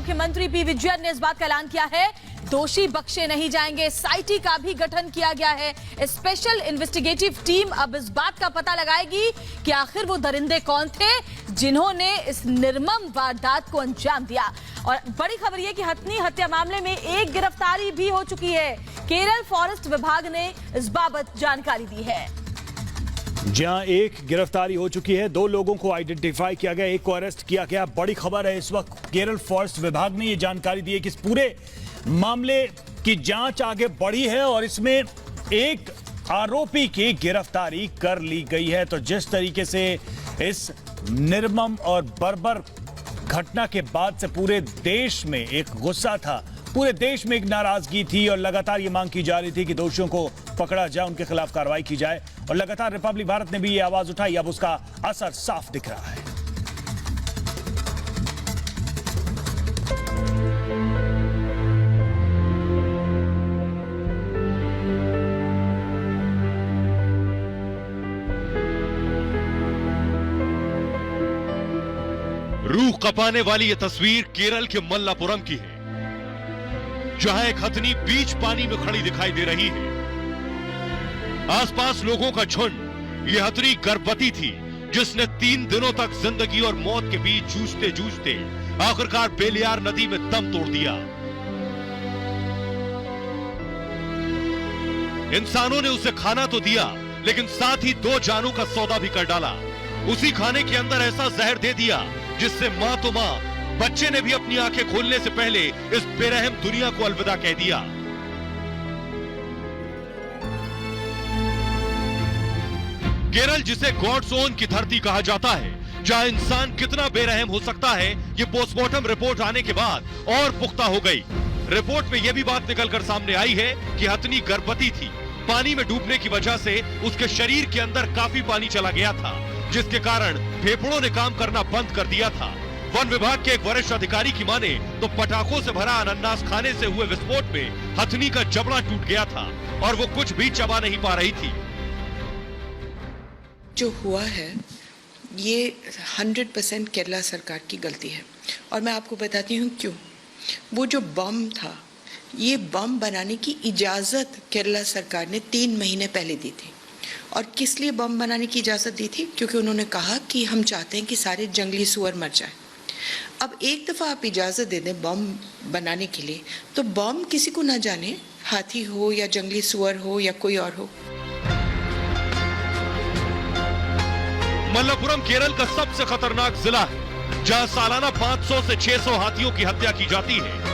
मुख्यमंत्री पी विजयन ने इस बात का ऐलान किया है, दोषी बख्शे नहीं जाएंगे। एसआईटी का भी गठन किया गया है। स्पेशल इन्वेस्टिगेटिव टीम अब इस बात का पता लगाएगी कि आखिर वो दरिंदे कौन थे जिन्होंने इस निर्मम वारदात को अंजाम दिया। और बड़ी खबर यह कि हथनी हत्या मामले में एक गिरफ्तारी भी हो चुकी है। केरल फॉरेस्ट विभाग ने इस बाबत जानकारी दी है। जहां एक गिरफ्तारी हो चुकी है, 2 लोगों को आइडेंटिफाई किया गया, एक को अरेस्ट किया गया। बड़ी खबर है, इस वक्त केरल फॉरेस्ट विभाग ने यह जानकारी दी है कि इस पूरे मामले की जांच आगे बढ़ी है और इसमें एक आरोपी की गिरफ्तारी कर ली गई है। तो जिस तरीके से इस निर्मम और बर्बर घटना के बाद से पूरे देश में एक गुस्सा था, पूरे देश में एक नाराजगी थी और लगातार ये मांग की जा रही थी कि दोषियों को पकड़ा जाए, उनके खिलाफ कार्रवाई की जाए। और लगातार रिपब्लिक भारत ने भी ये आवाज उठाई, अब उसका असर साफ दिख रहा है। रूह कपाने वाली ये तस्वीर केरल के मल्लापुरम की है, जहां एक हथनी बीच पानी में खड़ी दिखाई दे रही है। आसपास लोगों का झुंड। यह हथनी गर्भवती थी जिसने 3 दिनों तक जिंदगी और मौत के बीच जूझते जूझते आखिरकार बेलियार नदी में दम तोड़ दिया। इंसानों ने उसे खाना तो दिया, लेकिन साथ ही 2 जानों का सौदा भी कर डाला। उसी खाने के अंदर ऐसा जहर दे दिया जिससे मां तो मां, बच्चे ने भी अपनी आंखें खोलने से पहले इस बेरहम दुनिया को अलविदा कह दिया। केरल, जिसे गॉड्स ओन की धरती कहा जाता है, जहां इंसान कितना बेरहम हो सकता है, ये पोस्टमार्टम रिपोर्ट आने के बाद और पुख्ता हो गई। रिपोर्ट में यह भी बात निकलकर सामने आई है कि हथनी गर्भवती थी। पानी में डूबने की वजह से उसके शरीर के अंदर काफी पानी चला गया था, जिसके कारण फेफड़ों ने काम करना बंद कर दिया था। वन विभाग के एक वरिष्ठ अधिकारी की माने तो पटाखों से भरा अनानास खाने से हुए विस्फोट में हथनी का जबड़ा टूट गया था और वो कुछ भी चबा नहीं पा रही थी। जो हुआ है ये 100% केरला सरकार की गलती है और मैं आपको बताती हूँ क्यों। वो जो बम था, ये बम बनाने की इजाज़त केरला सरकार ने 3 महीने पहले दी थी। और किस लिए बम बनाने की इजाज़त दी थी? क्योंकि उन्होंने कहा कि हम चाहते हैं कि सारे जंगली सुअर मर जाएं। अब एक दफ़ा आप इजाज़त दे दें बम बनाने के लिए, तो बम किसी को ना जाने, हाथी हो या जंगली सुअर हो या कोई और हो। मल्लापुरम केरल का सबसे खतरनाक जिला है, जहां सालाना 500 से 600 हाथियों की हत्या की जाती है।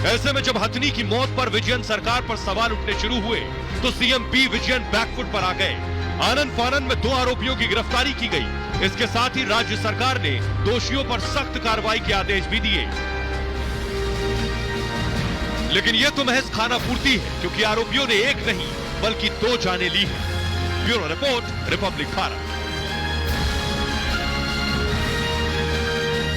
ऐसे में जब हथनी की मौत पर विजयन सरकार पर सवाल उठने शुरू हुए तो सीएम पी विजयन बैकफुट पर आ गए। आनंद फानन में 2 आरोपियों की गिरफ्तारी की गई। इसके साथ ही राज्य सरकार ने दोषियों पर सख्त कार्रवाई के आदेश भी दिए। लेकिन यह तो महज खाना पूर्ति है, क्योंकि आरोपियों ने एक नहीं बल्कि 2 जानें ली हैं। Bureau report, Republic Bharat.